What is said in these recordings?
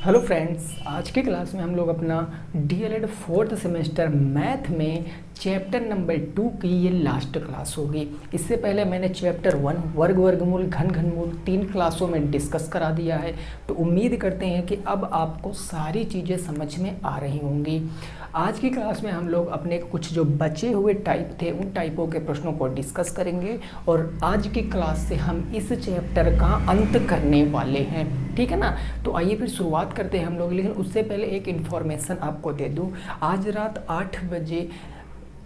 Hello friends, आज की class में हम लोग अपना डीएलएड फोर्थ सेमेस्टर मैथ में चैप्टर नंबर 2 की ये लास्ट क्लास होगी। इससे पहले मैंने चैप्टर 1 वर्ग वर्गमूल घन घनमूल 3 क्लासों में डिस्कस करा दिया है, तो उम्मीद करते हैं कि अब आपको सारी चीज़ें समझ में आ रही होंगी। आज की क्लास में हम लोग अपने कुछ जो बचे हुए टाइप थे उन टाइपों के प्रश्नों को डिस्कस करेंगे और आज की क्लास से हम इस चैप्टर का अंत करने वाले हैं, ठीक है ना। तो आइए फिर शुरुआत करते हैं हम लोग, लेकिन उससे पहले एक इन्फॉर्मेशन आपको दे दूं। आज रात 8 बजे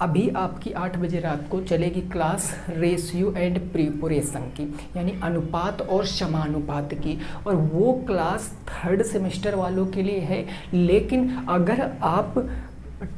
अभी आपकी 8 बजे रात को चलेगी क्लास रेशियो एंड प्रिपोरेशन की, यानी अनुपात और समानुपात की, और वो क्लास थर्ड सेमेस्टर वालों के लिए है। लेकिन अगर आप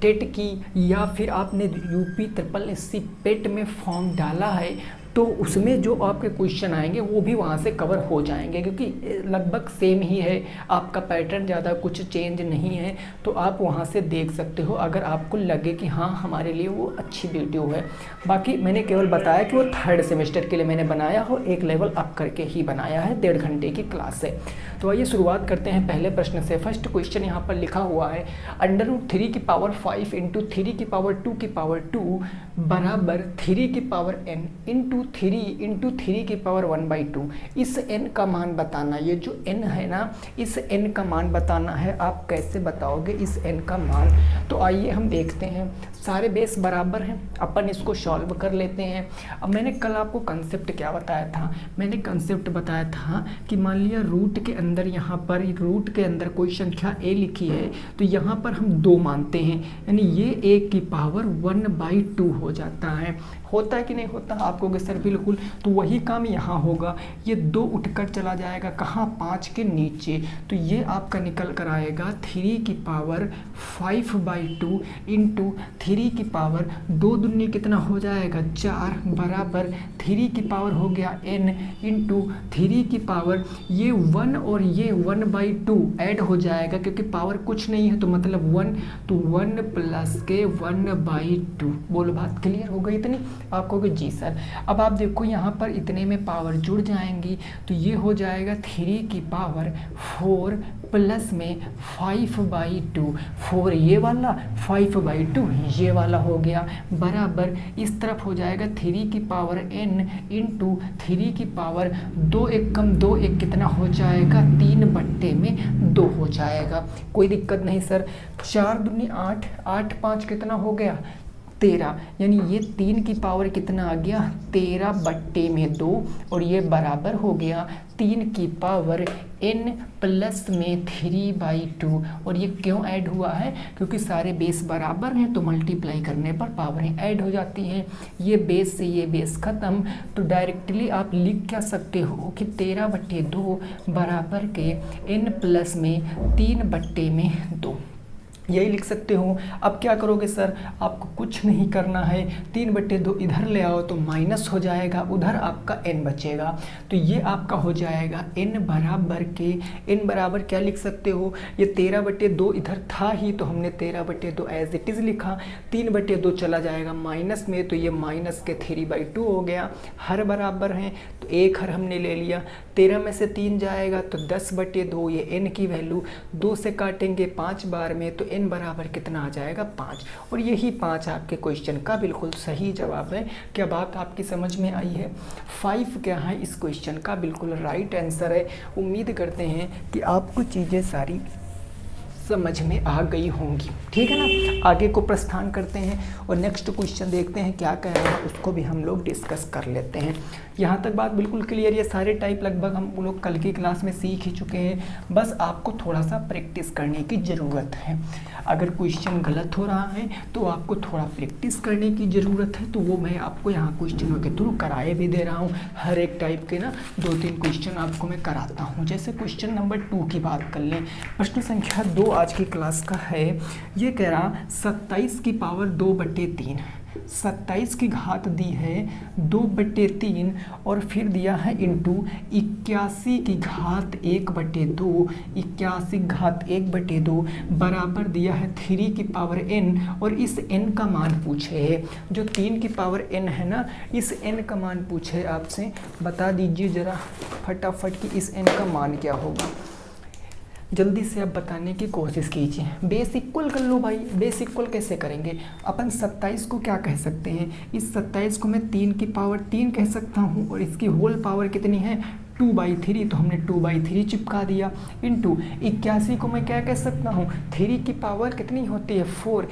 टेट की या फिर आपने यूपी ट्रिपल एससी पेट में फॉर्म डाला है तो उसमें जो आपके क्वेश्चन आएंगे वो भी वहाँ से कवर हो जाएंगे, क्योंकि लगभग सेम ही है, आपका पैटर्न ज़्यादा कुछ चेंज नहीं है। तो आप वहाँ से देख सकते हो अगर आपको लगे कि हाँ हमारे लिए वो अच्छी वीडियो है। बाकी मैंने केवल बताया कि वो थर्ड सेमेस्टर के लिए मैंने बनाया हो, एक लेवल अप करके ही बनाया है, 1.5 घंटे की क्लास है। तो आइए शुरुआत करते हैं पहले प्रश्न से। फर्स्ट क्वेश्चन यहाँ पर लिखा हुआ है √3 की पावर 5 इंटू 3 की पावर 2 की पावर 2 बराबर 3 की पावर n इंटू 3 इंटू 3 की पावर 1/2। इस n का मान बताना। ये जो n है ना, इस n का मान बताना है। आप कैसे बताओगे इस n का मान? तो आइए हम देखते हैं। सारे बेस बराबर हैं, अपन इसको सॉल्व कर लेते हैं। अब मैंने कल आपको कंसेप्ट क्या बताया था? मैंने कंसेप्ट बताया था कि मान लिया रूट के अंदर, यहाँ पर रूट के अंदर कोई संख्या a लिखी है तो यहाँ पर हम 2 मानते हैं, यानी ये a की पावर 1/2 हो जाता है। होता है कि नहीं होता? आप कहोगे सर बिल्कुल। तो वही काम यहाँ होगा, ये 2 उठकर चला जाएगा कहाँ? 5 के नीचे। तो ये आपका निकल कर आएगा 3 की पावर 5/2 इंटू 3 की पावर 2 दूनी कितना हो जाएगा? 4 बराबर 3 की पावर हो गया n इंटू 3 की पावर ये 1 और ये 1/2 ऐड हो जाएगा, क्योंकि पावर कुछ नहीं है तो मतलब 1, तो 1 प्लस के 1/2। बोलो बात क्लियर हो गई इतनी? आप कहोगे जी सर। अब आप देखो यहाँ पर इतने में पावर जुड़ जाएंगी तो ये हो जाएगा 3 की पावर 4 प्लस में 5/2। 4 ये वाला, 5/2 ये वाला हो गया, बराबर इस तरफ हो जाएगा 3 की पावर n इंटू 3 की पावर 2 1 कम 2 1 कितना हो जाएगा? 3/2 हो जाएगा। कोई दिक्कत नहीं सर। 4 दूनी 8, 8 5 कितना हो गया? 13, यानी ये 3 की पावर कितना आ गया? 13/2, और ये बराबर हो गया 3 की पावर n प्लस में 3/2। और ये क्यों ऐड हुआ है? क्योंकि सारे बेस बराबर हैं तो मल्टीप्लाई करने पर पावरें ऐड हो जाती हैं। ये बेस से ये बेस ख़त्म, तो डायरेक्टली आप लिख क्या सकते हो कि 13/2 बराबर के n प्लस में 3/2, यही लिख सकते हो। अब क्या करोगे सर? आपको कुछ नहीं करना है, 3/2 इधर ले आओ तो माइनस हो जाएगा, उधर आपका n बचेगा, तो ये आपका हो जाएगा n बराबर के, n बराबर क्या लिख सकते हो? ये 13/2 इधर था ही तो हमने 13/2 एज इट इज़ लिखा। 3/2 चला जाएगा माइनस में तो ये माइनस के 3/2 हो गया। हर बराबर हैं तो एक हर हमने ले लिया। 13 में से 3 जाएगा तो 10/2, ये n की वैल्यू 2 से काटेंगे 5 बार में तो n बराबर कितना आ जाएगा? 5। और यही 5 आपके क्वेश्चन का बिल्कुल सही जवाब है। क्या बात आपकी समझ में आई है? 5 क्या है इस क्वेश्चन का बिल्कुल राइट आंसर है। उम्मीद करते हैं कि आपको चीज़ें सारी समझ में आ गई होंगी, ठीक है ना। आगे को प्रस्थान करते हैं और नेक्स्ट क्वेश्चन देखते हैं क्या कह रहा है, उसको भी हम लोग डिस्कस कर लेते हैं। यहाँ तक बात बिल्कुल क्लियर। ये सारे टाइप लगभग हम लोग कल की क्लास में सीख ही चुके हैं, बस आपको थोड़ा सा प्रैक्टिस करने की ज़रूरत है। अगर क्वेश्चन गलत हो रहा है तो आपको थोड़ा प्रैक्टिस करने की ज़रूरत है, तो वो मैं आपको यहाँ क्वेश्चनों के थ्रू कराए भी दे रहा हूँ। हर एक टाइप के ना 2-3 क्वेश्चन आपको मैं कराता हूँ। जैसे क्वेश्चन नंबर 2 की बात कर लें, प्रश्न संख्या 2 आज की क्लास का है। ये कह रहा 27 की पावर 2/3, 27 की घात दी है 2/3 और फिर दिया है इंटू 81 की घात 1/2, 81 घात 1/2 बराबर दिया है 3 की पावर n, और इस n का मान पूछे है। जो 3 की पावर n है ना, इस n का मान पूछे आपसे। बता दीजिए ज़रा फटाफट कि इस n का मान क्या होगा। जल्दी से आप बताने की कोशिश कीजिए। बेस इक्वल कर लो भाई। बेस इक्वल कैसे करेंगे? अपन 27 को क्या कह सकते हैं? इस 27 को मैं 3 की पावर 3 कह सकता हूँ और इसकी होल पावर कितनी है? 2/3। तो हमने 2/3 चिपका दिया। इंटू 81 को मैं क्या कह सकता हूँ? 3 की पावर कितनी होती है? 4।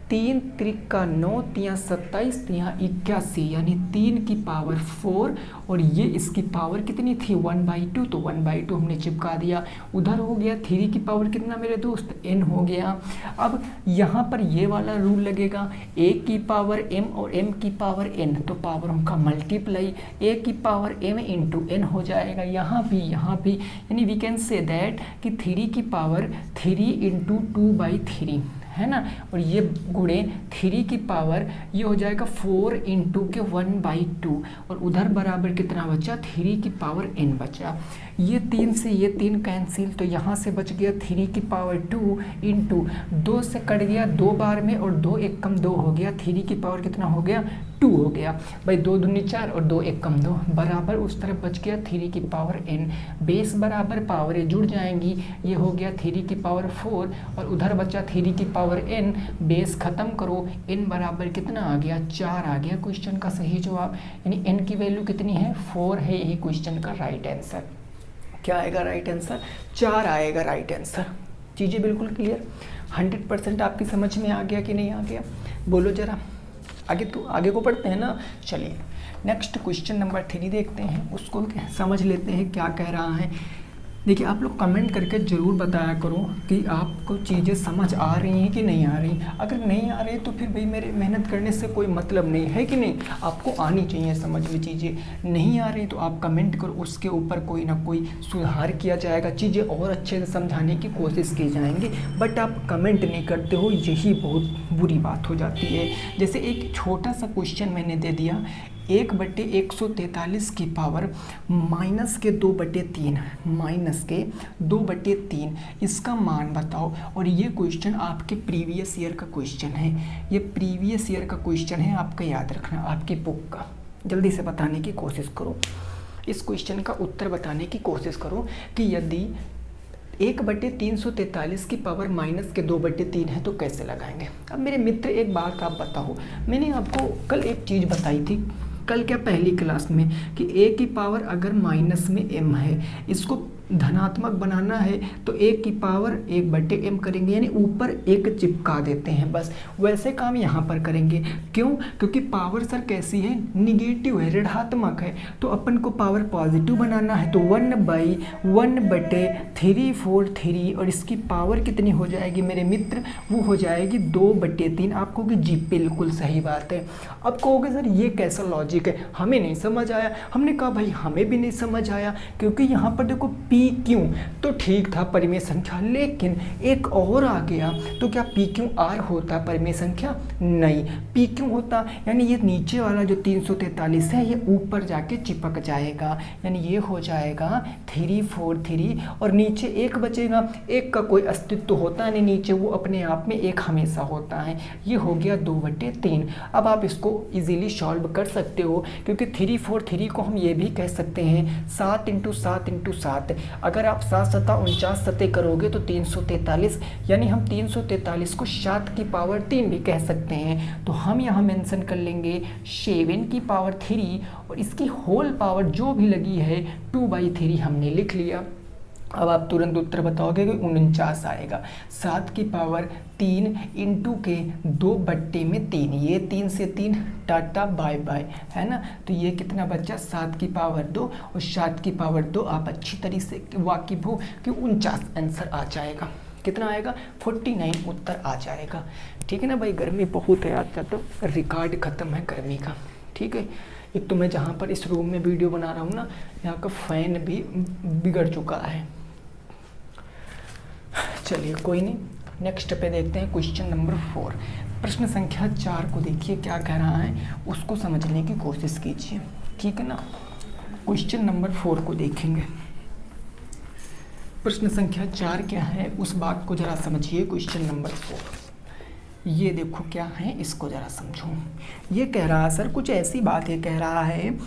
3 त्रिका 9, 3 27, 3 81, यानी 3 की पावर 4 और ये इसकी पावर कितनी थी? 1/2। तो 1/2 हमने चिपका दिया। उधर हो गया 3 की पावर कितना मेरे दोस्त? n हो गया। अब यहाँ पर ये वाला रूल लगेगा, a की पावर m और m की पावर n, तो पावर का मल्टीप्लाई a की पावर m इंटू n हो जाएगा। यहाँ भी यानी वी कैन से दैट कि 3 की पावर 3 इंटू 2/3 है ना, और ये गुणे 3 की पावर ये हो जाएगा 4 इंटू के 1/2 और उधर बराबर कितना बचा? 3 की पावर n बचा। ये 3 से ये 3 कैंसिल, तो यहाँ से बच गया 3 की पावर 2 इंटू 2 से कट गया 2 बार में और 2 एक कम 2 हो गया। 3 की पावर कितना हो गया? 2 हो गया भाई। 2 दूनी 4 और 2 एक कम 2 बराबर उस तरफ बच गया 3 की पावर n। बेस बराबर पावरें जुड़ जाएंगी। ये हो गया 3 की पावर 4 और उधर बचा 3 की पावर n। बेस खत्म करो, n बराबर कितना आ गया? 4 आ गया क्वेश्चन का सही जवाब। यानी n की वैल्यू कितनी है? 4 है। यही क्वेश्चन का राइट आंसर। क्या आएगा राइट आंसर? 4 आएगा राइट आंसर। चीज़ें बिल्कुल क्लियर, 100% आपकी समझ में आ गया कि नहीं आ गया? बोलो जरा। आगे को पढ़ते हैं ना। चलिए नेक्स्ट क्वेश्चन नंबर 3 देखते हैं, उसको समझ लेते हैं क्या कह रहा है। देखिए आप लोग कमेंट करके ज़रूर बताया करो कि आपको चीज़ें समझ आ रही हैं कि नहीं आ रही। अगर नहीं आ रही तो फिर भाई मेरे मेहनत करने से कोई मतलब नहीं है कि नहीं। आपको आनी चाहिए समझ में चीज़ें। नहीं आ रही तो आप कमेंट करो, उसके ऊपर कोई ना कोई सुधार किया जाएगा, चीज़ें और अच्छे से समझाने की कोशिश की जाएंगी। बट आप कमेंट नहीं करते हो, यही बहुत बुरी बात हो जाती है। जैसे एक छोटा सा क्वेश्चन मैंने दे दिया, 1/143 की पावर माइनस के 2/3 इसका मान बताओ। और ये क्वेश्चन आपके प्रीवियस ईयर का क्वेश्चन है। ये प्रीवियस ईयर का क्वेश्चन है, आपका याद रखना, आपकी बुक का। जल्दी से बताने की कोशिश करो, इस क्वेश्चन का उत्तर बताने की कोशिश करो कि यदि 1/343 की पावर माइनस के 2/3 है तो कैसे लगाएंगे। अब मेरे मित्र एक बात आप बताओ, मैंने आपको कल एक चीज़ बताई थी, कल क्या पहली क्लास में, कि a की पावर अगर माइनस में m है, इसको धनात्मक बनाना है तो a की पावर 1/m करेंगे, यानी ऊपर एक चिपका देते हैं। बस वैसे काम यहाँ पर करेंगे। क्यों? क्योंकि पावर सर कैसी है? निगेटिव है, ऋणात्मक है। तो अपन को पावर पॉजिटिव बनाना है तो 1/1/343 और इसकी पावर कितनी हो जाएगी मेरे मित्र? वो हो जाएगी 2/3। आप कहोगे जी बिल्कुल सही बात है। अब कहोगे सर ये कैसा लॉजिक है, हमें नहीं समझ आया। हमने कहा भाई हमें भी नहीं समझ आया, क्योंकि यहाँ पर देखो PQ तो ठीक था परिमेय संख्या, लेकिन एक और आ गया। तो क्या PQR होता परिमेय संख्या? नहीं, PQ होता। यानी ये नीचे वाला जो 343 है ये ऊपर जाके चिपक जाएगा, यानी ये हो जाएगा 343 और नीचे एक बचेगा। एक का कोई अस्तित्व होता नहीं नीचे, वो अपने आप में एक हमेशा होता है। ये हो गया 2/3। अब आप इसको इजीली सॉल्व कर सकते हो, क्योंकि 343 को हम ये भी कह सकते हैं 7 × 7 × 7। अगर आप 7 × 7 = 49 सतह करोगे तो 343, यानी हम 343 को 7 की पावर 3 भी कह सकते हैं। तो हम यहाँ मेंशन कर लेंगे 7 की पावर 3 और इसकी होल पावर जो भी लगी है 2/3 हमने लिख लिया। अब आप तुरंत उत्तर बताओगे कि 49 आएगा। 7 की पावर 3 इंटू के 2/3, ये 3 से 3 टाटा बाय बाय, है ना। तो ये कितना बचा? 7 की पावर 2 और 7 की पावर 2 आप अच्छी तरीके से वाकिफ हो कि 49 आंसर आ जाएगा। कितना आएगा? 49 उत्तर आ जाएगा। ठीक है ना भाई, गर्मी बहुत है आज, तो रिकॉर्ड ख़त्म है गर्मी का। ठीक है, एक तो मैं जहाँ पर इस रूम में वीडियो बना रहा हूँ ना, यहाँ का फ़ैन भी बिगड़ चुका है। चलिए कोई नहीं, नेक्स्ट पे देखते हैं क्वेश्चन नंबर 4। प्रश्न संख्या 4 को देखिए क्या कह रहा है, उसको समझने की कोशिश कीजिए। ठीक है ना, क्वेश्चन नंबर 4 को देखेंगे। प्रश्न संख्या 4 क्या है उस बात को जरा समझिए। क्वेश्चन नंबर 4 ये देखो क्या है, इसको ज़रा समझो। ये कह रहा है सर कुछ ऐसी बात, ये कह रहा है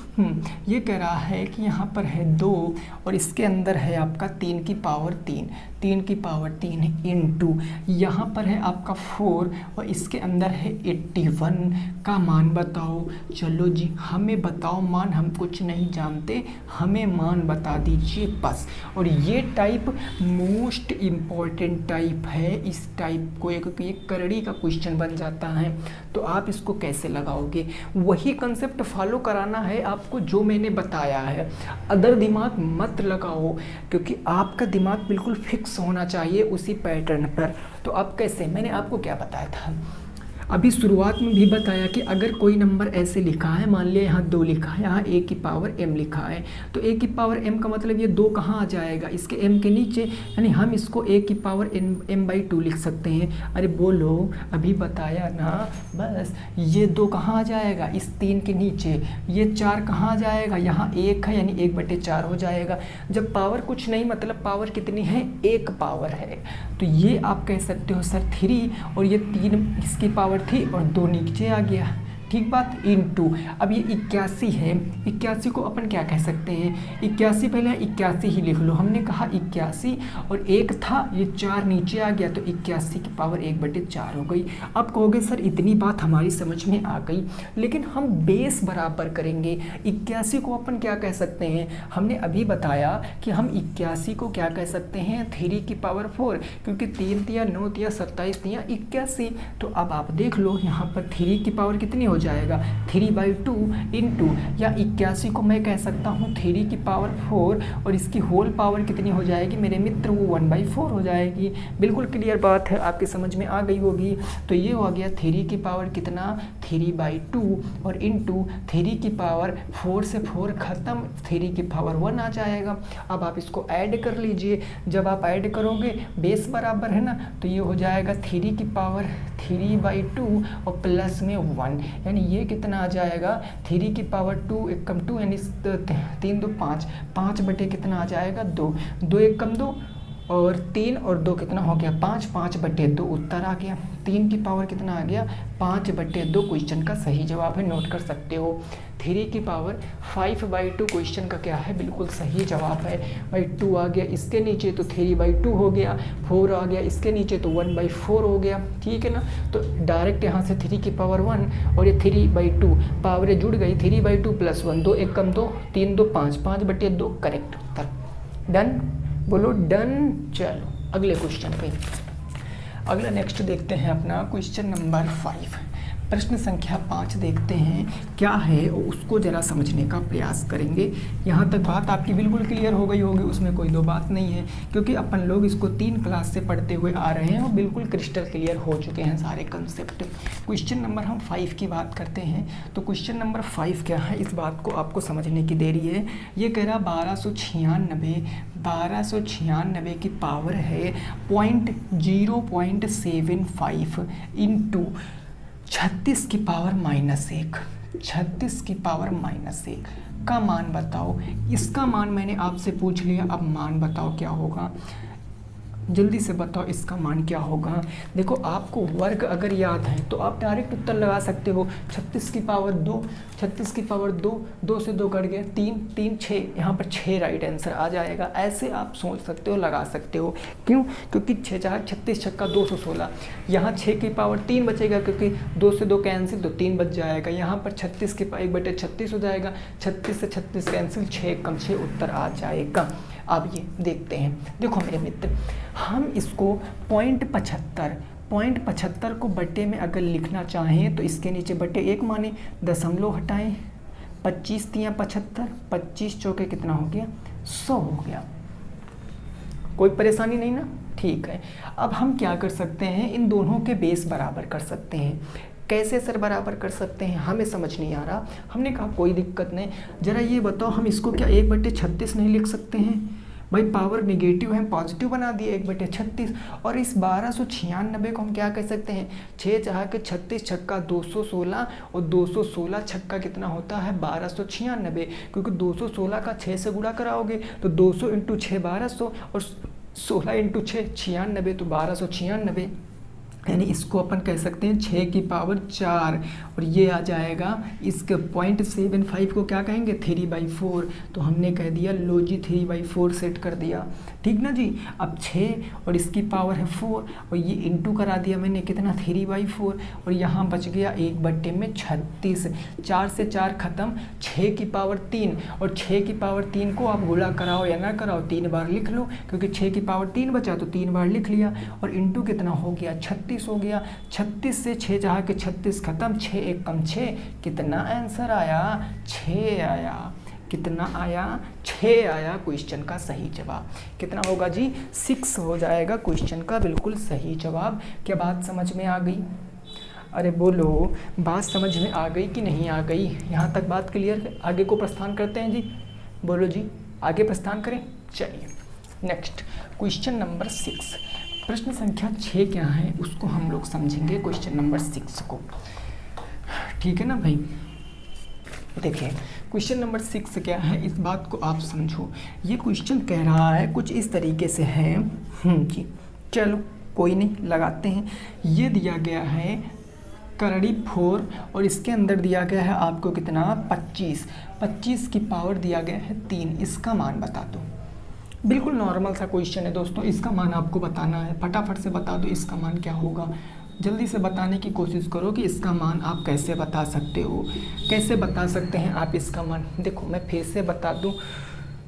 ये कह रहा है कि यहाँ पर है 2 और इसके अंदर है आपका 3 की पावर 3 इंटू यहाँ पर है आपका 4 और इसके अंदर है 81 का मान बताओ। चलो जी हमें बताओ मान, हम कुछ नहीं जानते, हमें मान बता दीजिए बस। और ये टाइप मोस्ट इम्पॉर्टेंट टाइप है, इस टाइप को एक करड़ी का क्वेश्चन बन जाता है। तो आप इसको कैसे लगाओगे, वही कंसेप्ट फॉलो कराना है आपको जो मैंने बताया है। अदर दिमाग मत लगाओ, क्योंकि आपका दिमाग बिल्कुल फिक्स होना चाहिए उसी पैटर्न पर। तो अब कैसे, मैंने आपको क्या बताया था अभी शुरुआत में भी बताया कि अगर कोई नंबर ऐसे लिखा है, मान लिया यहाँ 2 लिखा है, यहाँ a की पावर m लिखा है, तो a की पावर m का मतलब ये 2 कहाँ आ जाएगा, इसके m के नीचे, यानी हम इसको a की पावर m/2 लिख सकते हैं। अरे बोलो, अभी बताया ना, बस ये 2 कहाँ आ जाएगा, इस 3 के नीचे, ये 4 कहाँ आ जाएगा, यहाँ 1 है यानी 1/4 हो जाएगा। जब पावर कुछ नहीं मतलब पावर कितनी है, 1 पावर है, तो ये आप कह सकते हो सर 3 और ये 3 इसकी पावर थी और 2 नीचे आ गया, ठीक बात, इनटू अब ये 81 है, 81 को अपन क्या कह सकते हैं, 81 पहले 81 ही लिख लो, हमने कहा 81 और 1 था, ये 4 नीचे आ गया, तो 81 की पावर 1/4 हो गई। अब कहोगे सर इतनी बात हमारी समझ में आ गई, लेकिन हम बेस बराबर करेंगे। 81 को अपन क्या कह सकते हैं, हमने अभी बताया कि हम 81 को क्या कह सकते हैं, 3 की पावर 4, क्योंकि 3 तिया 9 तिया 27 तिया 81। तो अब आप देख लो यहाँ पर 3 की पावर कितनी हो जाएगा, 3/2 इंटू, या 81 को मैं कह सकता हूँ 3 की पावर 4 और इसकी होल पावर कितनी हो जाएगी मेरे मित्र, वो 1/4 हो जाएगी। बिल्कुल क्लियर बात है, आपके समझ में आ गई होगी। तो ये हो गया 3 की पावर कितना, 3/2 और इंटू 3 की पावर 4 से 4 खत्म, 3 की पावर 1 आ जाएगा। अब आप इसको ऐड कर लीजिए, जब आप ऐड करोगे बेस बराबर है ना, तो ये हो जाएगा 3 की पावर 3/2 और प्लस में 1, यानी ये कितना आ जाएगा, 3 की पावर 2 1 कम 2 यानी 3 2 5, 5 बटे कितना आ जाएगा 2, 2 1 कम 2 और 3 और 2 कितना हो गया 5, 5/2 उत्तर आ गया। 3 की पावर कितना आ गया 5/2 क्वेश्चन का सही जवाब है, नोट कर सकते हो। 3 की पावर 5/2 क्वेश्चन का क्या है, बिल्कुल सही जवाब है भाई। 2 आ गया इसके नीचे तो 3/2 हो गया, 4 आ गया इसके नीचे तो 1/4 हो गया, ठीक है ना। तो डायरेक्ट यहाँ से 3 की पावर 1 और ये 3/2 पावरें जुड़ गई, 3/2 प्लस 1, 2 1 कम 2, 3 2 5, 5/2 करेक्ट उत्तर। डन, बोलो डन। चलो अगले क्वेश्चन पे, अगला नेक्स्ट देखते हैं अपना क्वेश्चन नंबर 5, प्रश्न संख्या 5 देखते हैं क्या है, उसको ज़रा समझने का प्रयास करेंगे। यहाँ तक बात आपकी बिल्कुल क्लियर हो गई होगी, उसमें कोई दो बात नहीं है, क्योंकि अपन लोग इसको 3 क्लास से पढ़ते हुए आ रहे हैं और बिल्कुल क्रिस्टल क्लियर हो चुके हैं सारे कंसेप्ट। क्वेश्चन नंबर हम 5 की बात करते हैं, तो क्वेश्चन नंबर 5 क्या है, इस बात को आपको समझने की देरी है। ये कह रहा 1296 की पावर है 0.75 इंटू 36 की पावर -1, 36 की पावर -1 का मान बताओ। इसका मान मैंने आपसे पूछ लिया, अब मान बताओ क्या होगा, जल्दी से बताओ इसका मान क्या होगा। देखो आपको वर्ग अगर याद है तो आप डायरेक्ट उत्तर लगा सकते हो, 36 की पावर 2, 36 की पावर 2, 2 से 2 कट गया 3, 3 6, यहाँ पर 6 राइट आंसर आ जाएगा। ऐसे आप सोच सकते हो, लगा सकते हो। क्यों? क्योंकि 6 4 36 छक्का 216, यहाँ 6 की पावर 3 बचेगा, क्योंकि 2 से 2 कैंसिल तो 3 बच जाएगा। यहाँ पर 36 के 1/36 हो जाएगा, 36 से 36 कैंसिल, 6 कम 6 उत्तर आ जाएगा। अब ये देखते हैं, देखो मेरे मित्र, हम इसको 0.75 को बट्टे में अगर लिखना चाहें तो इसके नीचे बट्टे 1 माने, दशमलव हटाएं, 25 तिया 75, 25 चौके कितना हो गया 100 हो गया। कोई परेशानी नहीं ना, ठीक है। अब हम क्या कर सकते हैं, इन दोनों के बेस बराबर कर सकते हैं। कैसे सर बराबर कर सकते हैं, हमें समझ नहीं आ रहा। हमने कहा कोई दिक्कत नहीं, ज़रा ये बताओ हम इसको क्या 1/36 नहीं लिख सकते हैं? भाई पावर निगेटिव है, पॉजिटिव बना दिए 1/36। और इस 1296 को हम क्या कह सकते हैं, 6 चाह के 36 छक्का 216 और 216 छक्का कितना होता है 1296, क्योंकि 216 का 6 से गुणा कराओगे तो 200 × 6 1200 और 16 × 6 96, तो 1296 यानी इसको अपन कह सकते हैं 6 की पावर 4 और ये आ जाएगा इसके 0.75 को क्या कहेंगे 3/4। तो हमने कह दिया लो जी 3/4 सेट कर दिया, ठीक ना जी। अब 6 और इसकी पावर है 4 और ये इंटू करा दिया मैंने कितना 3/4 और यहाँ बच गया 1/36। 4 से 4 खत्म, 6 की पावर 3 और 6 की पावर 3 को आप गुणा कराओ या ना कराओ 3 बार लिख लो, क्योंकि 6 की पावर 3 बचा तो 3 बार लिख लिया और इंटू कितना हो गया 36 हो गया। 36 से 6 जहाँ के 36 खत्म, 6 एक कम 6, कितना आंसर आया 6 आया। कितना आया 6 आया क्वेश्चन का सही जवाब। कितना होगा जी 6 हो जाएगा क्वेश्चन का बिल्कुल सही जवाब। क्या बात समझ में आ गई? अरे बोलो, बात समझ में आ गई कि नहीं आ गई? यहाँ तक बात क्लियर? आगे को प्रस्थान करते हैं जी, बोलो जी आगे प्रस्थान करें। चलिए नेक्स्ट क्वेश्चन नंबर 6, प्रश्न संख्या 6 क्या है उसको हम लोग समझेंगे क्वेश्चन नंबर 6 को, ठीक है ना भाई। देखिए क्वेश्चन नंबर 6 क्या है इस बात को आप समझो। ये क्वेश्चन कह रहा है कुछ इस तरीके से है जी, चलो कोई नहीं लगाते हैं। ये दिया गया है करड़ी 4 और इसके अंदर दिया गया है आपको कितना 25 की पावर दिया गया है 3, इसका मान बता दो। बिल्कुल नॉर्मल सा क्वेश्चन है दोस्तों, इसका मान आपको बताना है, फटाफट से बता दो इसका मान क्या होगा। जल्दी से बताने की कोशिश करो कि इसका मान आप कैसे बता सकते हो, कैसे बता सकते हैं आप इसका मान। देखो मैं फिर से बता दूं,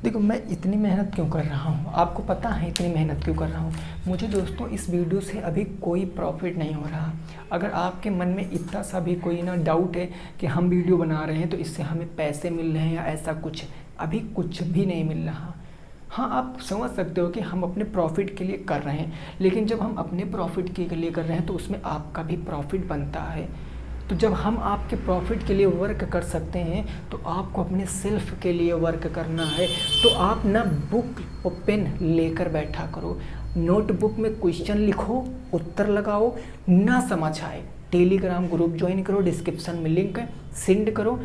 देखो मैं इतनी मेहनत क्यों कर रहा हूँ, आपको पता है इतनी मेहनत क्यों कर रहा हूँ। मुझे दोस्तों इस वीडियो से अभी कोई प्रॉफिट नहीं हो रहा। अगर आपके मन में इतना सा भी कोई ना डाउट है कि हम वीडियो बना रहे हैं तो इससे हमें पैसे मिल रहे हैं या ऐसा कुछ, अभी कुछ भी नहीं मिल रहा। हाँ आप समझ सकते हो कि हम अपने प्रॉफिट के लिए कर रहे हैं, लेकिन जब हम अपने प्रॉफिट के लिए कर रहे हैं तो उसमें आपका भी प्रॉफिट बनता है। तो जब हम आपके प्रॉफिट के लिए वर्क कर सकते हैं तो आपको अपने सेल्फ के लिए वर्क करना है। तो आप ना बुक और पेन लेकर बैठा करो, नोटबुक में क्वेश्चन लिखो, उत्तर लगाओ, ना समझ आए टेलीग्राम ग्रुप ज्वाइन करो, डिस्क्रिप्शन में लिंक है, सेंड करो।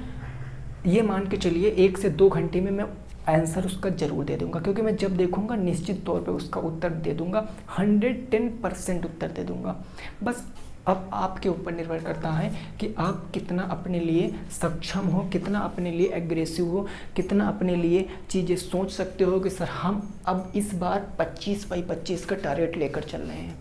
ये मान के चलिए 1 से 2 घंटे में मैं आंसर उसका ज़रूर दे दूंगा, क्योंकि मैं जब देखूंगा निश्चित तौर पे उसका उत्तर दे दूंगा, 110% उत्तर दे दूंगा। बस अब आपके ऊपर निर्भर करता है कि आप कितना अपने लिए सक्षम हो, कितना अपने लिए एग्रेसिव हो, कितना अपने लिए चीज़ें सोच सकते हो कि सर हम अब इस बार 25/25 का टारगेट लेकर चल रहे हैं।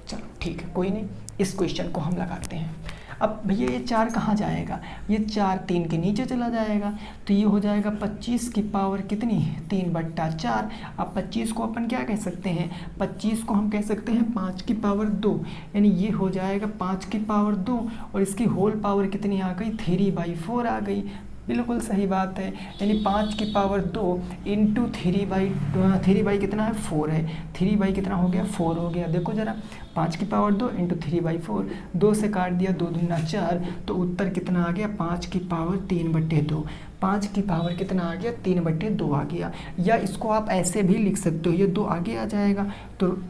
चलो ठीक है, कोई नहीं, इस क्वेश्चन को हम लगाते हैं। अब भैया ये 4 कहाँ जाएगा, ये 4 3 के नीचे चला जाएगा, तो ये हो जाएगा 25 की पावर कितनी 3/4। अब 25 को अपन क्या कह सकते हैं, 25 को हम कह सकते हैं 5 की पावर 2, यानी ये हो जाएगा 5 की पावर 2 और इसकी होल पावर कितनी आ गई 3/4 आ गई। बिल्कुल सही बात है, यानी 5 की पावर 2 इंटू 3 कितना है 4 है, 3 कितना हो गया 4 हो गया। देखो ज़रा 5 की पावर 2 इंटू 3/4, 2 से काट दिया 2 दूना 4, तो उत्तर कितना आ गया 5 की पावर 3/2। 5 की पावर कितना आ गया 3/2 आ गया। या इसको आप ऐसे भी लिख सकते हो, ये 2 आगे आ जाएगा तो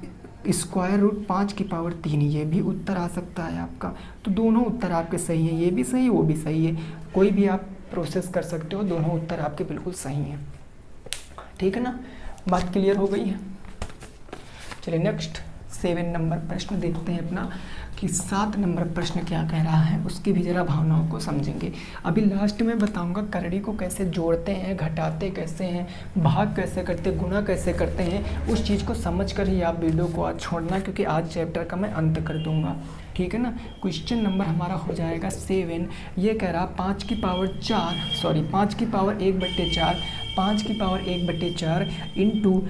स्क्वायर रूट 5 की पावर 3, ये भी उत्तर आ सकता है आपका। तो दोनों उत्तर आपके सही हैं, ये भी सही वो भी सही है, कोई भी आप प्रोसेस कर सकते हो, दोनों उत्तर आपके बिल्कुल सही हैं। ठीक है ना, बात क्लियर हो गई है। चलिए नेक्स्ट 7 नंबर प्रश्न देखते हैं अपना, कि 7 नंबर प्रश्न क्या कह रहा है उसकी भी ज़रा भावनाओं को समझेंगे। अभी लास्ट में बताऊंगा करड़ी को कैसे जोड़ते हैं, घटाते कैसे हैं, भाग कैसे करते, गुणा कैसे करते हैं, उस चीज़ को समझ कर ही आप वीडियो को आज छोड़ना, क्योंकि आज चैप्टर का मैं अंत कर दूंगा। ठीक है ना। क्वेश्चन नंबर हमारा हो जाएगा 7। ये कह रहा 5 की पावर 4 5 की पावर 1/4, 5 की पावर 1/4 इंटू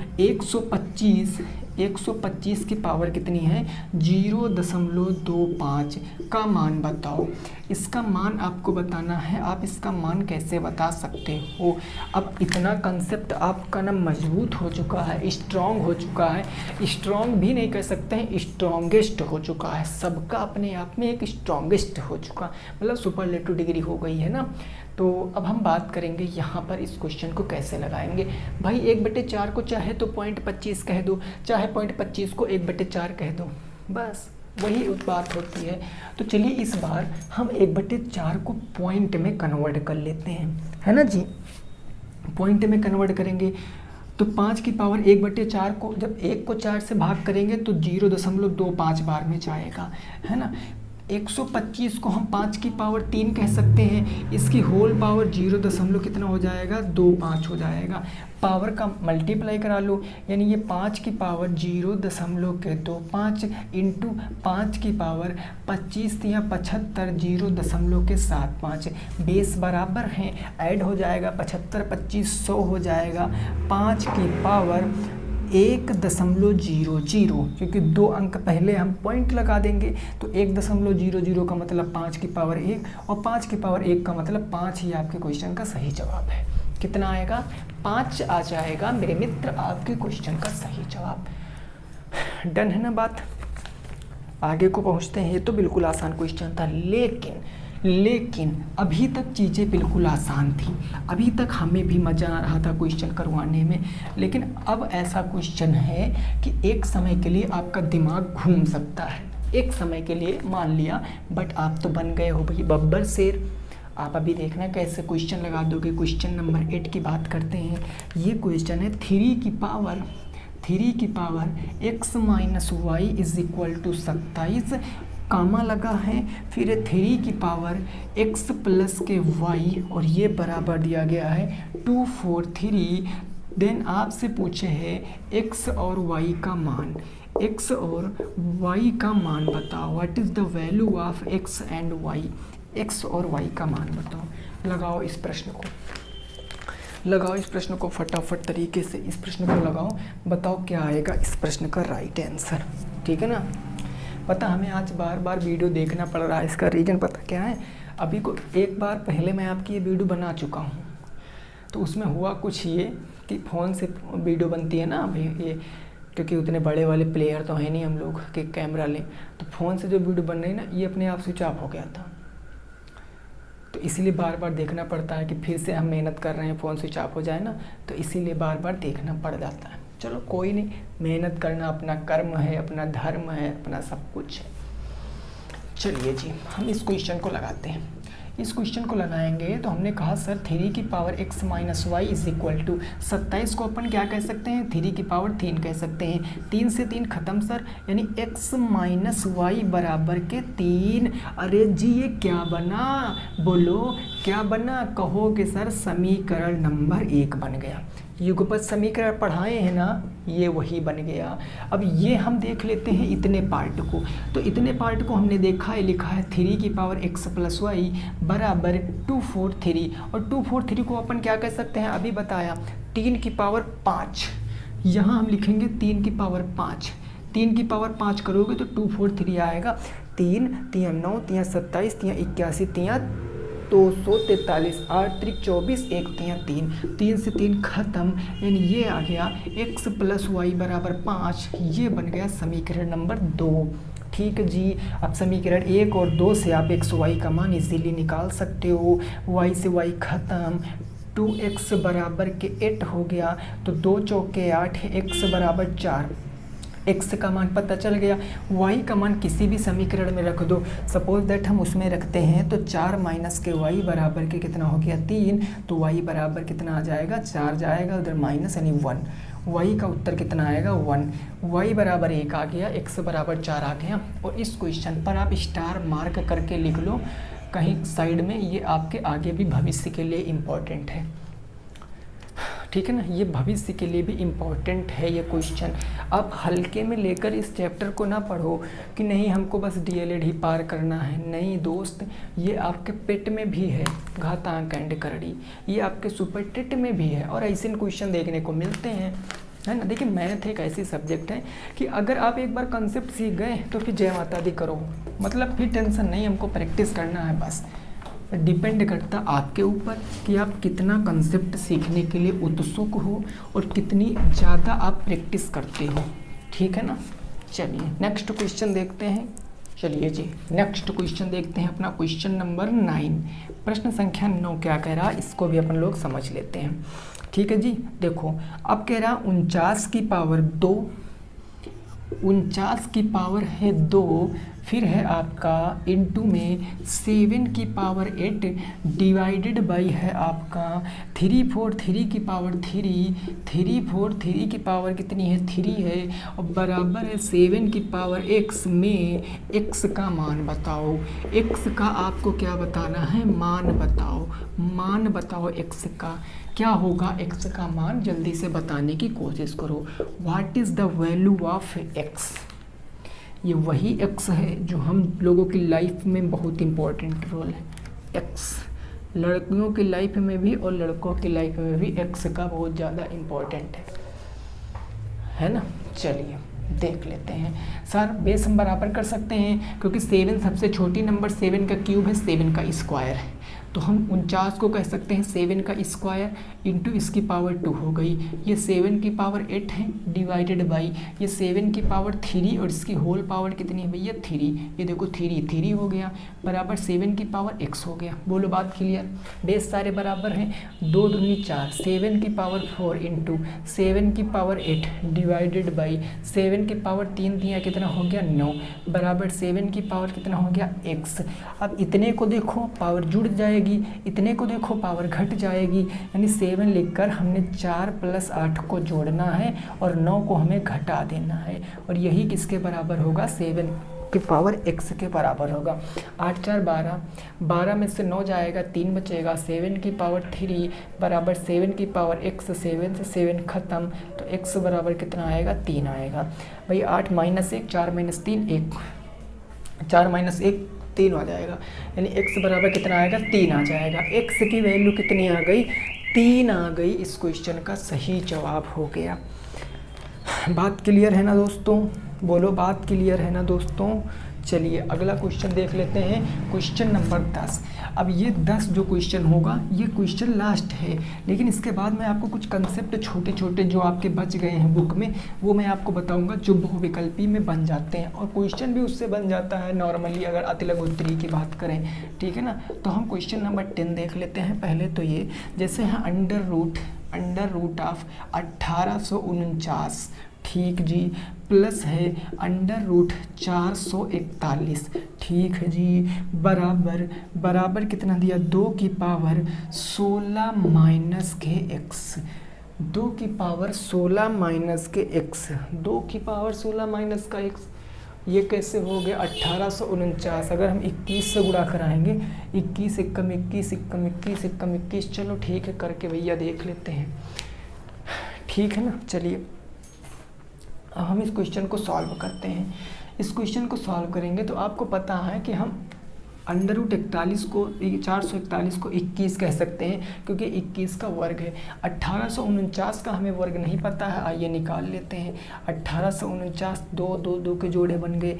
125 की पावर कितनी है 0.25 का मान बताओ। इसका मान आपको बताना है। आप इसका मान कैसे बता सकते हो। अब इतना कंसेप्ट आपका ना मजबूत हो चुका है, स्ट्रॉन्ग हो चुका है, स्ट्रॉन्ग भी नहीं कह सकते हैं, स्ट्रॉन्गेस्ट हो चुका है। सबका अपने आप में एक स्ट्रॉन्गेस्ट हो चुका, मतलब सुपरलेटिव डिग्री हो गई है ना। तो अब हम बात करेंगे यहाँ पर इस क्वेश्चन को कैसे लगाएंगे। भाई 1/4 को चाहे तो 0.25 कह दो, चाहे 0.25 को 1/4 कह दो, बस वही बात होती है। तो चलिए इस बार हम 1/4 को पॉइंट में कन्वर्ट कर लेते हैं, है ना जी। पॉइंट में कन्वर्ट करेंगे तो 5 की पावर 1/4 को जब 1 को 4 से भाग करेंगे तो 0.25 बार में जाएगा, है ना। 125 को हम 5 की पावर 3 कह सकते हैं, इसकी होल पावर 0 कितना हो जाएगा 25 हो जाएगा। पावर का मल्टीप्लाई करा लो, यानी ये 5 की पावर 0.25 इंटू 5 की पावर 25 या 75 0.75 बेस बराबर हैं, ऐड हो जाएगा 75 25 100 हो जाएगा 5 की पावर 1.00, क्योंकि 2 अंक पहले हम पॉइंट लगा देंगे तो 1.00 का मतलब 5 की पावर 1 और 5 की पावर 1 का मतलब 5 ही आपके क्वेश्चन का सही जवाब है। कितना आएगा 5 आ जाएगा मेरे मित्र आपके क्वेश्चन का सही जवाब। डन है ना बात। आगे को पहुंचते हैं। ये तो बिल्कुल आसान क्वेश्चन था, लेकिन अभी तक चीज़ें बिल्कुल आसान थी, अभी तक हमें भी मज़ा आ रहा था क्वेश्चन करवाने में। लेकिन अब ऐसा क्वेश्चन है कि एक समय के लिए आपका दिमाग घूम सकता है, एक समय के लिए मान लिया, बट आप तो बन गए हो भाई बब्बर शेर। आप अभी देखना कैसे क्वेश्चन लगा दोगे। क्वेश्चन नंबर 8 की बात करते हैं। ये क्वेश्चन है 3 की power x minus y is equal to 27, comma लगा है, फिर 3 की पावर x प्लस के y और ये बराबर दिया गया है 243। देन आपसे पूछे है x और y का मान, x और y का मान बताओ। What is the value of x and y, x और y का मान बताओ। लगाओ इस प्रश्न को फटाफट तरीके से इस प्रश्न को लगाओ, बताओ क्या आएगा इस प्रश्न का राइट आंसर। ठीक है ना। पता हमें आज बार बार वीडियो देखना पड़ रहा है, इसका रीज़न पता क्या है। अभी को एक बार पहले मैं आपकी ये वीडियो बना चुका हूँ, तो उसमें हुआ कुछ ये कि फ़ोन से वीडियो बनती है ना अभी ये, क्योंकि उतने बड़े वाले प्लेयर तो है नहीं हम लोग कि कैमरा लें, तो फ़ोन से जो वीडियो बन रही है ना ये अपने आप स्विच ऑफ हो गया था, तो इसीलिए बार बार देखना पड़ता है कि फिर से हम मेहनत कर रहे हैं फ़ोन स्विच ऑफ हो जाए ना, तो इसीलिए बार बार देखना पड़ जाता है। चलो कोई नहीं, मेहनत करना अपना कर्म है, अपना धर्म है, अपना सब कुछ है। चलिए जी हम इस क्वेश्चन को लगाते हैं। इस क्वेश्चन को लगाएंगे तो हमने कहा सर 3 की power x minus y is equal to 27 को अपन क्या कह सकते हैं 3 की पावर 3 कह सकते हैं। 3 से 3 खत्म सर, यानी x माइनस वाई बराबर के 3। अरे जी ये क्या बना, बोलो क्या बना, कहोगे सर समीकरण नंबर 1 बन गया। युगपत समीकरण पढ़ाए हैं ना, ये वही बन गया। अब ये हम देख लेते हैं इतने पार्ट को, तो इतने पार्ट को हमने देखा है, लिखा है 3 की पावर x प्लस वाई बराबर 243, और 243 को अपन क्या कह सकते हैं अभी बताया 3 की पावर 5। यहाँ हम लिखेंगे 3 की पावर 5, 3 की पावर 5 करोगे तो 243 आएगा। 3 3 9 3 27 3 81 3 243, 8 3 24 1 3 3 से 3 खत्म, यानी ये आ गया x प्लस वाई बराबर 5। ये बन गया समीकरण नंबर 2। ठीक है जी। अब समीकरण 1 और 2 से आप x y का मान इजीली निकाल सकते हो। y से y खत्म, 2x बराबर के 8 हो गया, तो 2 चौके 8, x बराबर 4। x का मान पता चल गया, y का मान किसी भी समीकरण में रख दो, सपोज दैट हम उसमें रखते हैं तो 4 माइनस के y बराबर के कितना हो गया 3, तो y बराबर कितना आ जाएगा 4 जाएगा, उधर माइनस यानी 1। y का उत्तर कितना आएगा 1, y बराबर 1 आ गया, x बराबर 4 आ गया। और इस क्वेश्चन पर आप स्टार मार्क करके लिख लो कहीं साइड में, ये आपके आगे भी भविष्य के लिए इम्पोर्टेंट है। ठीक है ना, ये भविष्य के लिए भी इम्पॉर्टेंट है ये क्वेश्चन। आप हल्के में लेकर इस चैप्टर को ना पढ़ो कि नहीं हमको बस डीएलएड ही पार करना है। नहीं दोस्त, ये आपके पेट में भी है घातांक एंड करड़ी, ये आपके सुपर टेट में भी है, और ऐसे क्वेश्चन देखने को मिलते हैं, है ना। देखिए मैथ एक ऐसी सब्जेक्ट है कि अगर आप एक बार कंसेप्ट सीख गए तो फिर जय माता दी करो, मतलब फिर टेंशन नहीं, हमको प्रैक्टिस करना है बस। डिपेंड करता आपके ऊपर कि आप कितना कंसेप्ट सीखने के लिए उत्सुक हो और कितनी ज़्यादा आप प्रैक्टिस करते हो। ठीक है ना। चलिए नेक्स्ट क्वेश्चन देखते हैं। चलिए जी नेक्स्ट क्वेश्चन देखते हैं अपना क्वेश्चन नंबर 9। प्रश्न संख्या 9 क्या कह रहा है इसको भी अपन लोग समझ लेते हैं। ठीक है जी। देखो अब कह रहा 49 की पावर 2, 49 की पावर है 2 फिर है आपका इनटू में 7 की पावर 8 डिवाइडेड बाई है आपका 3 4 3 की पावर 3 3 4 3 की पावर कितनी है 3 है और बराबर है 7 की पावर x में x का मान बताओ। x का आपको क्या बताना है, मान बताओ, मान बताओ x का क्या होगा। x का मान जल्दी से बताने की कोशिश करो। What is the value of x। ये वही x है जो हम लोगों की लाइफ में बहुत इम्पोर्टेंट रोल है। x लड़कियों की लाइफ में भी और लड़कों की लाइफ में भी x का बहुत ज़्यादा इम्पोर्टेंट है ना। चलिए देख लेते हैं। सर बेस हम बराबर कर सकते हैं क्योंकि 7 सबसे छोटी नंबर, 7 का क्यूब है, 7 का स्क्वायर है, तो हम 49 को कह सकते हैं 7 का स्क्वायर इंटू इसकी पावर 2 हो गई। ये 7 की पावर 8 है डिवाइडेड बाई ये 7 की पावर 3 और इसकी होल पावर कितनी है भैया 3। ये देखो 3 हो गया बराबर 7 की पावर x हो गया। बोलो बात क्लियर। बेस सारे बराबर हैं, 2 दूनी 4, 7 की पावर 4 इंटू 7 की पावर 8 डिवाइडेड बाई 7 की पावर 3 दिया कितना हो गया 9 बराबर 7 की पावर कितना हो गया x। अब इतने को देखो पावर जुड़ जाएगी, इतने को देखो पावर घट जाएगी, यानी 7 लिखकर हमने 4 + 8 को जोड़ना है और 9 को हमें घटा देना है और यही किसके बराबर होगा 7 की पावर x के बराबर होगा। 8 4 12, 12 में से 9 जाएगा 3 बचेगा, 7 की पावर 3 बराबर 7 की पावर x, 7 से 7 खत्म तो x बराबर कितना आएगा 3 आएगा। भाई 8 - 1 4 - 3 1, 4 - 1 3 आ जाएगा, यानी x बराबर कितना आएगा 3 आ जाएगा। x की वैल्यू कितनी आ गई 3 आ गई। इस क्वेश्चन का सही जवाब हो गया। बात क्लियर है ना दोस्तों, बोलो बात क्लियर है ना दोस्तों। चलिए अगला क्वेश्चन देख लेते हैं, क्वेश्चन नंबर 10। अब ये 10 जो क्वेश्चन होगा ये क्वेश्चन लास्ट है, लेकिन इसके बाद मैं आपको कुछ कंसेप्ट छोटे छोटे जो आपके बच गए हैं बुक में वो मैं आपको बताऊंगा जो बहुविकल्पी में बन जाते हैं और क्वेश्चन भी उससे बन जाता है नॉर्मली अगर अतिलघुत्तरी की बात करें, ठीक है ना। तो हम क्वेश्चन नंबर 10 देख लेते हैं। पहले तो ये जैसे है अंडर रूट ऑफ 1849, ठीक जी, प्लस है अंडर रूट 441, ठीक है जी, बराबर कितना दिया 2 की पावर 16 माइनस के x, 2 की पावर 16 माइनस के x, 2 की पावर 16 माइनस का x। ये कैसे हो गया 1849, अगर हम 21 से गुणा कराएंगे 21 एकम 21 एकम 21 एकम 21, चलो ठीक है करके भैया देख लेते हैं, ठीक है ना। चलिए अब हम इस क्वेश्चन को सॉल्व करते हैं। इस क्वेश्चन को सॉल्व करेंगे तो आपको पता है कि हम अंडर रूट 441 को 21 कह सकते हैं क्योंकि 21 का वर्ग है। 1849 का हमें वर्ग नहीं पता है, आइए निकाल लेते हैं। 1849 2 के जोड़े बन गए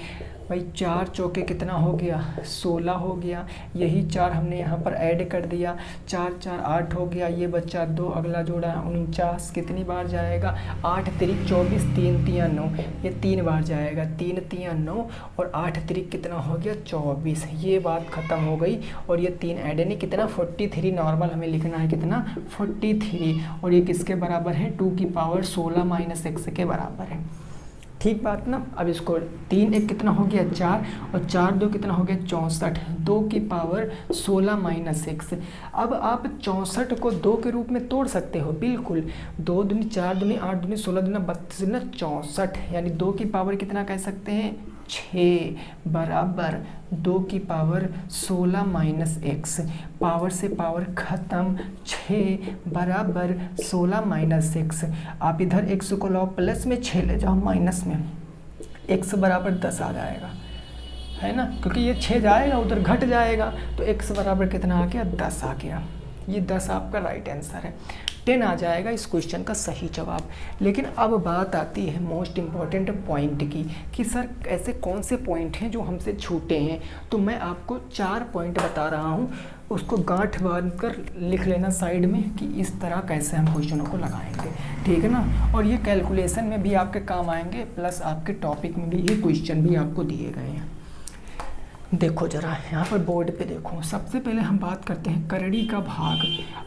भाई, 4 चौके कितना हो गया 16 हो गया, यही 4 हमने यहाँ पर ऐड कर दिया, 4 4 8 हो गया, ये बच्चा 2 अगला जोड़ा 49 कितनी बार जाएगा 8 3 24 3 3 9, ये 3 बार जाएगा, 3 3 9 और 8 3 कितना हो गया 24। ये बात ख़त्म हो गई और ये 3 ऐड नहीं कितना 43 नॉर्मल हमें लिखना है कितना 43 और ये किसके बराबर है 2 की पावर 16 माइनस x के बराबर है, ठीक बात ना। अब इसको 3 1 कितना हो गया 4 और 4 2 कितना हो गया 64, 2 की पावर 16 माइनस x। अब आप 64 को 2 के रूप में तोड़ सकते हो, बिल्कुल, 2 दूनी 4 दूनी 8 दूनी 16 दूनी 32 दूनी 64, यानी 2 की पावर कितना कह सकते हैं 6 बराबर 2 की पावर 16 माइनस x, पावर से पावर खत्म, 6 बराबर 16 माइनस x। आप इधर x को लाओ प्लस में, 6 ले जाओ माइनस में, x बराबर 10 आ जाएगा, है ना, क्योंकि ये 6 जाएगा उधर घट जाएगा तो x बराबर कितना आ गया 10 आ गया। ये 10 आपका राइट आंसर है, 10 आ जाएगा इस क्वेश्चन का सही जवाब। लेकिन अब बात आती है मोस्ट इम्पॉर्टेंट पॉइंट की कि सर ऐसे कौन से पॉइंट हैं जो हमसे छूटे हैं। तो मैं आपको 4 पॉइंट बता रहा हूँ, उसको गांठ बांध कर लिख लेना साइड में कि इस तरह कैसे हम क्वेश्चनों को लगाएंगे, ठीक है ना। और ये कैलकुलेशन में भी आपके काम आएंगे, प्लस आपके टॉपिक में भी ये क्वेश्चन भी आपको दिए गए हैं। देखो जरा यहाँ पर बोर्ड पे देखो, सबसे पहले हम बात करते हैं करड़ी का भाग।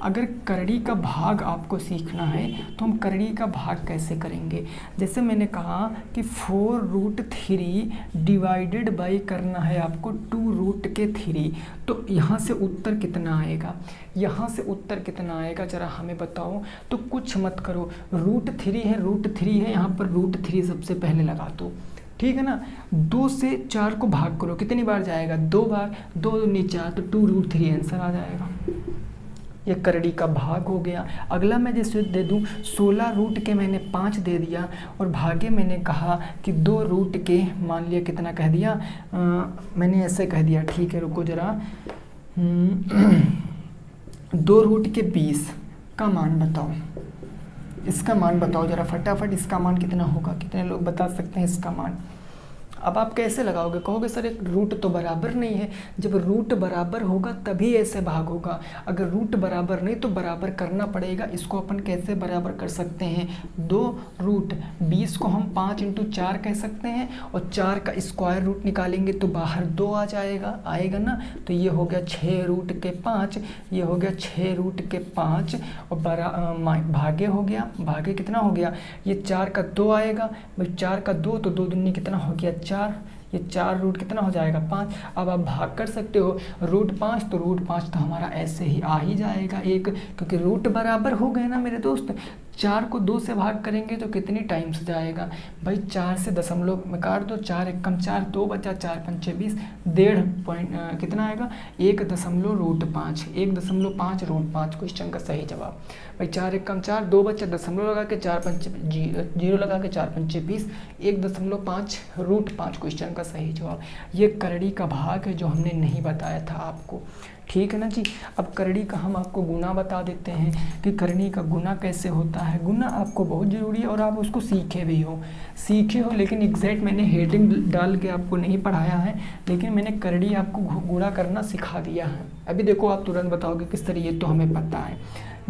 अगर करड़ी का भाग आपको सीखना है तो हम करड़ी का भाग कैसे करेंगे। जैसे मैंने कहा कि 4√3 डिवाइडेड बाई करना है आपको 2√3। तो यहाँ से उत्तर कितना आएगा, यहाँ से उत्तर कितना आएगा जरा हमें बताओ। तो कुछ मत करो, √3 है, √3 है, यहाँ पर √3 सबसे पहले लगा दो, ठीक है ना। 2 से 4 को भाग करो, कितनी बार जाएगा, 2 बार, 2 दूनी 4, तो 2√3 आंसर आ जाएगा। ये करड़ी का भाग हो गया। अगला मैं जैसे दे दूँ 16 रूट के मैंने 5 दे दिया और भागे मैंने कहा कि 2 रूट के, मान लिया कितना कह दिया, मैंने ऐसे कह दिया, ठीक है रुको जरा, 2 रूट के 20 का मान बताओ, इसका मान बताओ जरा फटाफट, इसका मान कितना होगा, कितने लोग बता सकते हैं इसका मान। अब आप कैसे लगाओगे, कहोगे सर एक रूट तो बराबर नहीं है। जब रूट बराबर होगा तभी ऐसे भाग होगा, अगर रूट बराबर नहीं तो बराबर करना पड़ेगा। इसको अपन कैसे बराबर कर सकते हैं, 2√20 को हम 5 × 4 कह सकते हैं और 4 का स्क्वायर रूट निकालेंगे तो बाहर 2 आ जाएगा, आएगा ना। तो ये हो गया 6√5, ये हो गया 6√5 और भागे हो गया, भागे कितना हो गया, ये 4 का 2 आएगा भाई, 4 का 2 तो 2 दूनी कितना हो गया 4, ये 4 रूट कितना हो जाएगा 5। अब आप भाग कर सकते हो √5, तो √5 तो हमारा ऐसे ही आ ही जाएगा 1, क्योंकि रूट बराबर हो गए ना मेरे दोस्त। 4 को 2 से भाग करेंगे तो कितनी टाइम्स जाएगा भाई, 4 से दशमलव में काट दो, 4 एकम 4, 2 बचा, 4 पंचे 20, 1.5 कितना आएगा 1.5, 1.5 क्वेश्चन का सही जवाब भाई। 4 एकम 4, 2 बचा, दशमलव लगा के 4 पंचे 0 लगा के 4 पंचे 20, 1.5 √5 क्वेश्चन का सही जवाब। ये करड़ी का भाग है जो हमने नहीं बताया था आपको, ठीक है ना जी। अब करड़ी का हम आपको गुना बता देते हैं कि करड़ी का गुना कैसे होता है। गुना आपको बहुत ज़रूरी है और आप उसको सीखे हो, लेकिन एग्जैक्ट मैंने हेडिंग डाल के आपको नहीं पढ़ाया है, लेकिन मैंने करड़ी आपको गुणा करना सिखा दिया है। अभी देखो आप तुरंत बताओगे किस तरह, ये तो हमें पता है।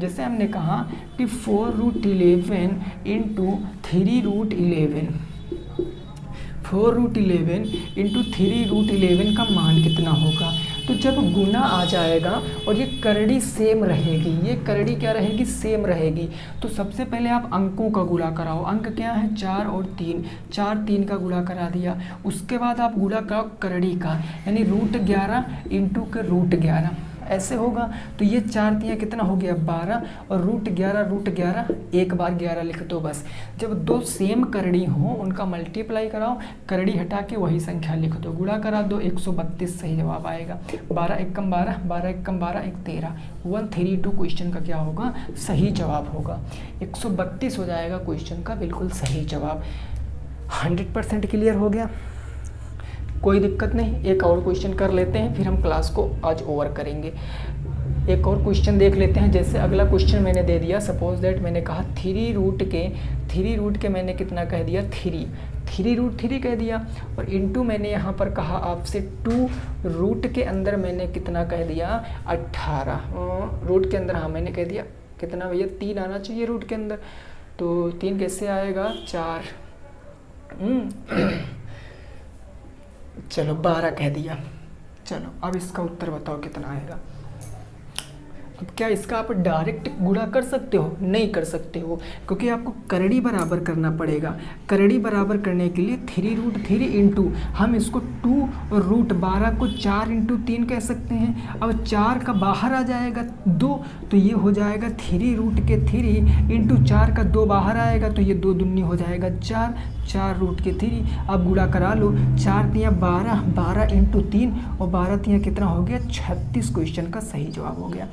जैसे हमने कहा कि 4√11 × 3√11, 4√11 × 3√11 का मान कितना होगा। तो जब गुना आ जाएगा और ये करड़ी सेम रहेगी, ये करड़ी क्या रहेगी, सेम रहेगी, तो सबसे पहले आप अंकों का गुणा कराओ। अंक क्या है 4 और 3, 4 3 का गुणा करा दिया। उसके बाद आप गुणा कराओ करड़ी का, यानी √11 × √11 ऐसे होगा। तो ये 4 तियाँ कितना हो गया 12 और √11 एक बार 11 लिख दो बस। जब 2 सेम करड़ी हो उनका मल्टीप्लाई कराओ, करड़ी हटा के वही संख्या लिख दो, गुणा करा दो, 132 सही जवाब आएगा। 12 एकम 12, 12 एकम 12, 1 13, 132 क्वेश्चन का क्या होगा, सही जवाब होगा। 132 हो जाएगा क्वेश्चन का बिल्कुल सही जवाब। 100% क्लियर हो गया, कोई दिक्कत नहीं। एक और क्वेश्चन कर लेते हैं फिर हम क्लास को आज ओवर करेंगे। एक और क्वेश्चन देख लेते हैं। जैसे अगला क्वेश्चन मैंने दे दिया, सपोज दैट मैंने कहा 3 रूट के मैंने कितना कह दिया 3√3 कह दिया, और इनटू मैंने यहाँ पर कहा आपसे 2 रूट के अंदर मैंने कितना कह दिया 18 रूट के अंदर, हाँ मैंने कह दिया कितना भैया 3 आना चाहिए रूट के अंदर, तो 3 कैसे आएगा 4, चलो 12 कह दिया। चलो अब इसका उत्तर बताओ कितना आएगा। अब क्या इसका आप डायरेक्ट गुणा कर सकते हो, नहीं कर सकते हो, क्योंकि आपको करड़ी बराबर करना पड़ेगा। करड़ी बराबर करने के लिए 3√3 इंटू हम इसको 2√12 को 4 × 3 कह सकते हैं। अब 4 का बाहर आ जाएगा 2, तो ये हो जाएगा 3√3 इंटू 4 का 2 बाहर आएगा, तो ये 2 दूनी हो जाएगा 4, 4√3। अब गुणा करा लो, 4 तियाँ 12, 12 × 3 और 12 तियाँ कितना हो गया 36। क्वेश्चन का सही जवाब हो गया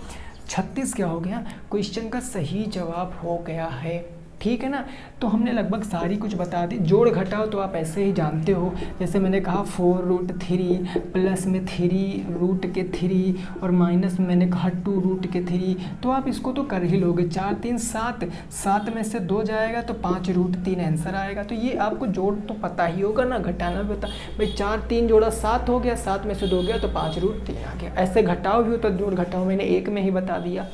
36। क्या हो गया, क्वेश्चन का सही जवाब हो गया है, ठीक है ना। तो हमने लगभग सारी कुछ बता दी। जोड़ घटाओ तो आप ऐसे ही जानते हो, जैसे मैंने कहा 4√3 प्लस में 3√3 और माइनस में मैंने कहा 2√3, तो आप इसको तो कर ही लोगे। 4 3 7, 7 में से 2 जाएगा तो 5√3 आंसर आएगा। तो ये आपको जोड़ तो पता ही होगा ना, घटाना भी पता भाई। 4 3 जोड़ा 7 हो गया, 7 में से 2 गया तो 5√3 आ गया। ऐसे घटाओ भी हो तो जोड़ घटाओ मैंने एक में ही बता दिया।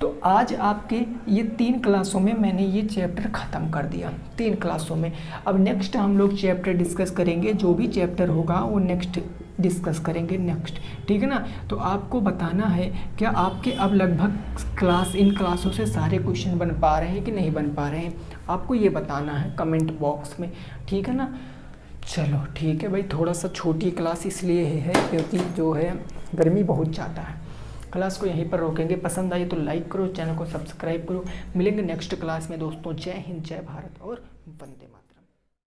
तो आज आपके ये 3 क्लासों में मैंने ये चैप्टर ख़त्म कर दिया, 3 क्लासों में। अब नेक्स्ट हम लोग चैप्टर डिस्कस करेंगे, जो भी चैप्टर होगा वो नेक्स्ट डिस्कस करेंगे नेक्स्ट, ठीक है ना। तो आपको बताना है क्या आपके अब लगभग इन क्लासों से सारे क्वेश्चन बन पा रहे हैं कि नहीं बन पा रहे हैं, आपको ये बताना है कमेंट बॉक्स में, ठीक है ना। चलो ठीक है भाई, थोड़ा सा छोटी क्लास इसलिए है क्योंकि जो है गर्मी बहुत ज़्यादा है। क्लास को यहीं पर रोकेंगे, पसंद आई तो लाइक करो, चैनल को सब्सक्राइब करो। मिलेंगे नेक्स्ट क्लास में दोस्तों। जय हिंद, जय भारत और वंदे मातरम।